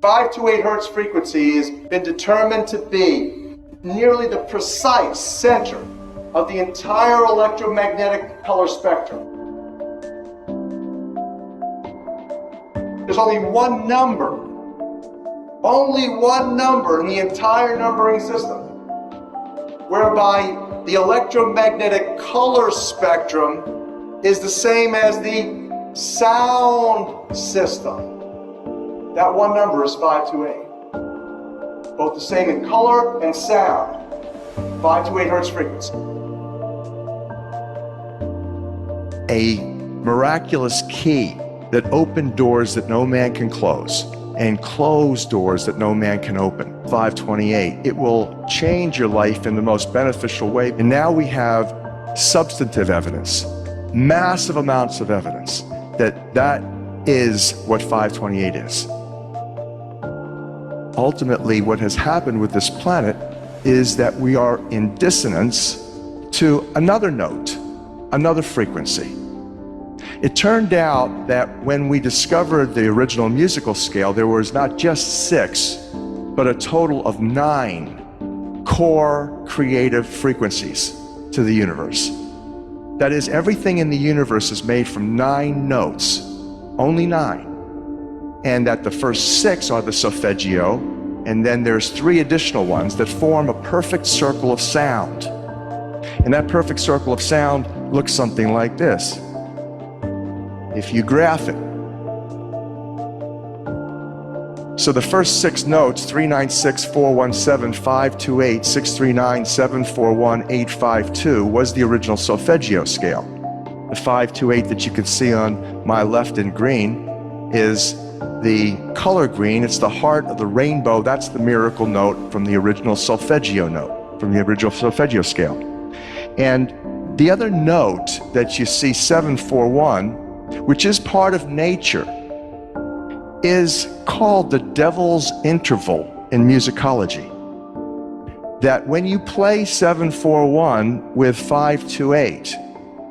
528 hertz frequency has been determined to be nearly the precise center of the entire electromagnetic color spectrum. There's only one number in the entire numbering system whereby the electromagnetic color spectrum is the same as the sound system. That one number is 528. Both the same in color and sound. 528 hertz frequency. A miraculous key that opened doors that no man can close and close doors that no man can open. 528. It will change your life in the most beneficial way. And now we have substantive evidence, massive amounts of evidence that is what 528 is. Ultimately, what has happened with this planet is that we are in dissonance to another note, another frequency. It turned out that when we discovered the original musical scale, there was not just 6, but a total of 9 core creative frequencies to the universe. That is, everything in the universe is made from 9 notes, only 9. And that the first 6 are the solfeggio, and then there's 3 additional ones that form a perfect circle of sound. And that perfect circle of sound looks something like this. If you graph it. So the first 6 notes, 396, 417, 528, 639, 741, 852, was the original solfeggio scale. The 528 that you can see on my left in green is the color green. It's the heart of the rainbow. That's the miracle note from the original solfeggio note, from the original solfeggio scale. And the other note that you see, 741, which is part of nature, is called the devil's interval in musicology. That when you play 741 with 528,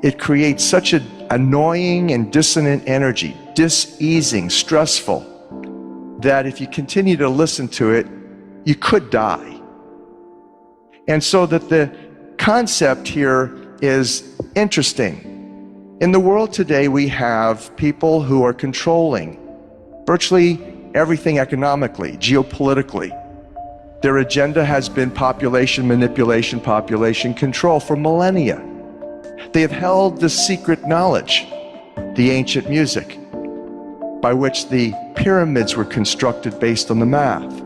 it creates such an annoying and dissonant energy, diseasing, stressful, that if you continue to listen to it, you could die. And so that the concept here is interesting. In the world today, we have people who are controlling virtually everything economically, geopolitically. Their agenda has been population manipulation, population control for millennia. They have held the secret knowledge, the ancient music, by which the pyramids were constructed based on the math.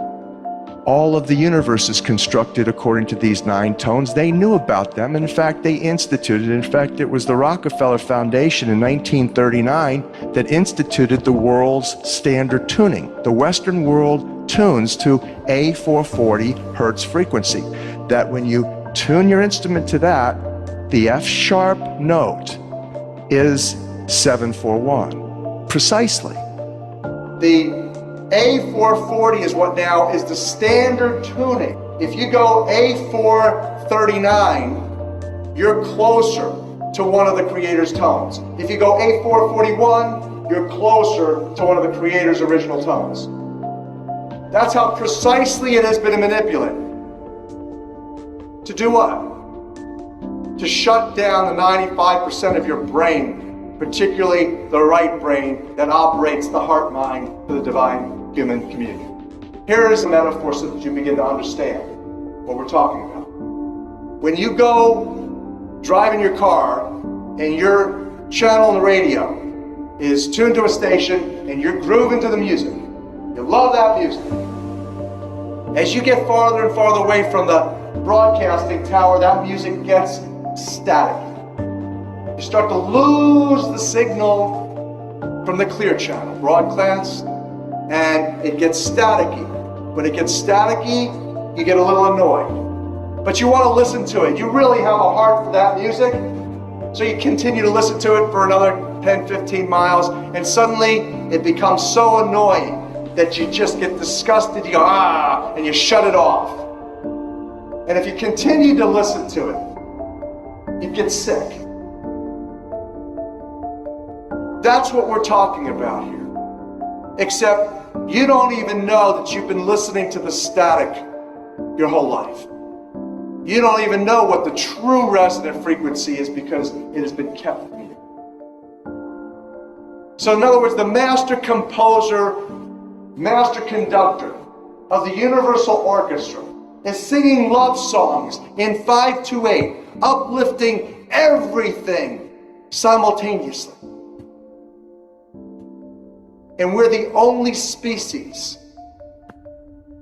All of the universe is constructed according to these 9 tones. They knew about them. In fact, they instituted. In fact, it was the Rockefeller Foundation in 1939 that instituted the world's standard tuning. The Western world tunes to a 440 hertz frequency. That when you tune your instrument to that, the F sharp note is 741. Precisely. The A440 is what now is the standard tuning. If you go A439, you're closer to one of the creator's tones. If you go A441, you're closer to one of the creator's original tones. That's how precisely it has been manipulated. To do what? To shut down the 95% of your brain, particularly the right brain that operates the heart-mind to the divine human communion. Here is a metaphor so that you begin to understand what we're talking about. When you go drive in your car and your channel on the radio is tuned to a station and you're grooving to the music, you love that music. As you get farther and farther away from the broadcasting tower, that music gets static. You start to lose the signal from the clear channel, broadcast, and it gets staticky. When it gets staticky, you get a little annoyed. But you want to listen to it. You really have a heart for that music, so you continue to listen to it for another 10, 15 miles, and suddenly it becomes so annoying that you just get disgusted. You go, ah, and you shut it off. And if you continue to listen to it, you get sick. That's what we're talking about here. Except You don't even know that you've been listening to the static your whole life. You don't even know what the true resonant frequency is because it has been kept from you. So in other words, the master composer, master conductor of the Universal Orchestra is singing love songs in 528, uplifting everything simultaneously. And we're the only species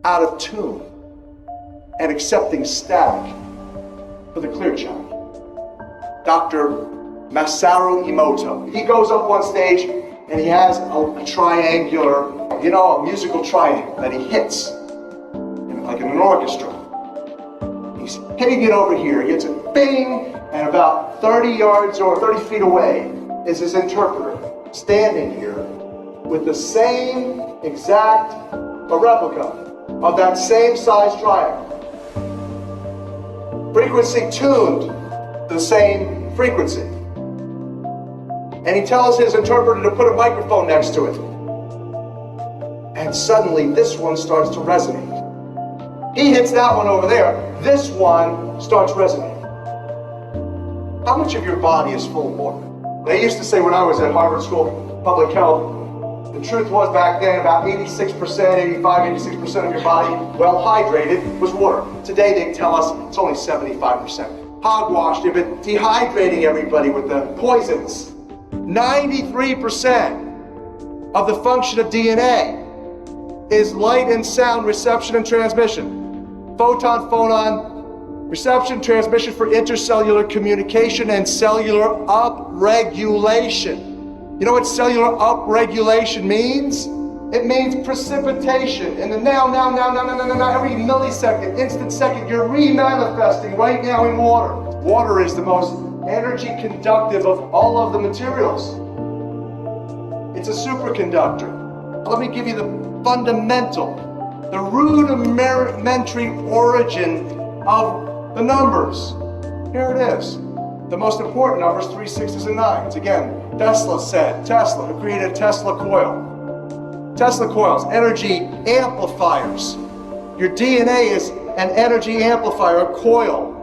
out of tune and accepting static for the clear channel. Dr. Masaru Emoto. He goes up on stage and he has a triangular, a musical triangle that he hits, like in an orchestra. He's hitting it over here. He hits it, bing, and about 30 yards or 30 feet away is his interpreter standing here with the same exact replica of that same size triangle. Frequency tuned to the same frequency. And he tells his interpreter to put a microphone next to it. And suddenly this one starts to resonate. He hits that one over there. This one starts resonating. How much of your body is full of water? They used to say when I was at Harvard School of Public Health, the truth was back then about 86%, 86% of your body, well hydrated, was water. Today they tell us it's only 75%. Hogwash, they've been dehydrating everybody with the poisons. 93% of the function of DNA is light and sound reception and transmission. Photon, phonon, reception, transmission for intercellular communication and cellular upregulation. You know what cellular upregulation means? It means precipitation. In the now, every millisecond, instant second, you're remanifesting right now in water. Water is the most energy conductive of all of the materials. It's a superconductor. Let me give you the fundamental, the rudimentary origin of the numbers. Here it is. The most important numbers, 3, 6s, and 9s. Again, Tesla, who created a Tesla coil. Tesla coils, energy amplifiers. Your DNA is an energy amplifier, a coil,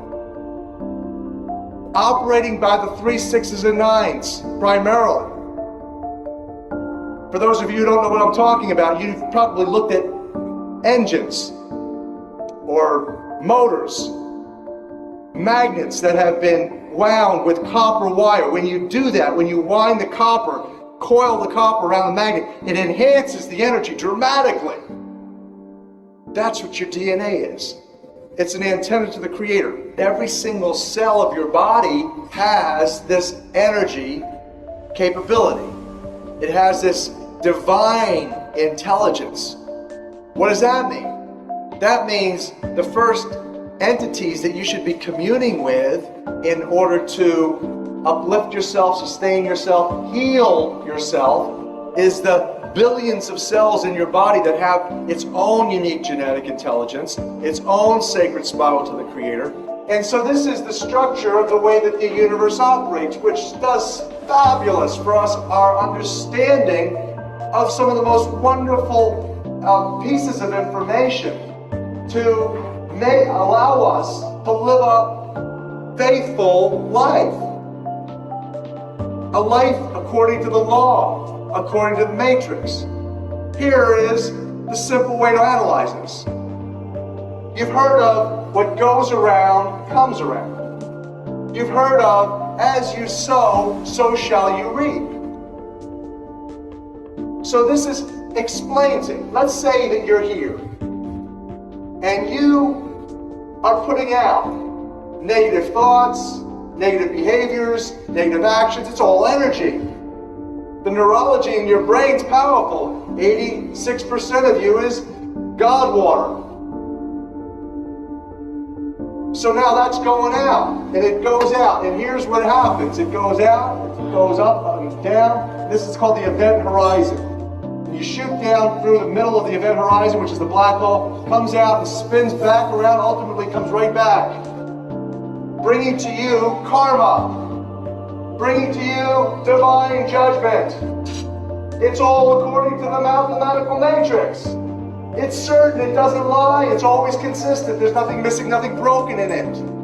operating by the 3, 6s, and 9s primarily. For those of you who don't know what I'm talking about, you've probably looked at engines or motors, magnets that have been wound with copper wire. When you do that, when you wind the copper, coil the copper around the magnet, it enhances the energy dramatically. That's what your DNA is. It's an antenna to the Creator. Every single cell of your body has this energy capability. It has this divine intelligence. What does that mean? That means the first entities that you should be communing with in order to uplift yourself, sustain yourself, heal yourself, is the billions of cells in your body that have its own unique genetic intelligence, its own sacred spiral to the Creator. And so this is the structure of the way that the universe operates, which does fabulous for us, our understanding of some of the most wonderful pieces of information to allow us to live a faithful life. A life according to the law, according to the matrix. Here is the simple way to analyze this. You've heard of what goes around comes around. You've heard of as you sow, so shall you reap. So this is explaining. Let's say that you're here and you are putting out negative thoughts, negative behaviors, negative actions. It's all energy. The neurology in your brain's powerful. 86% of you is God water. So now that's going out, and it goes out, and here's what happens. It goes out, it goes up and down. This is called the event horizon. You shoot down through the middle of the event horizon, which is the black hole, comes out and spins back around, ultimately comes right back, bringing to you karma, bringing to you divine judgment, It's all according to the mathematical matrix. It's certain, it doesn't lie, it's always consistent, there's nothing missing, nothing broken in it.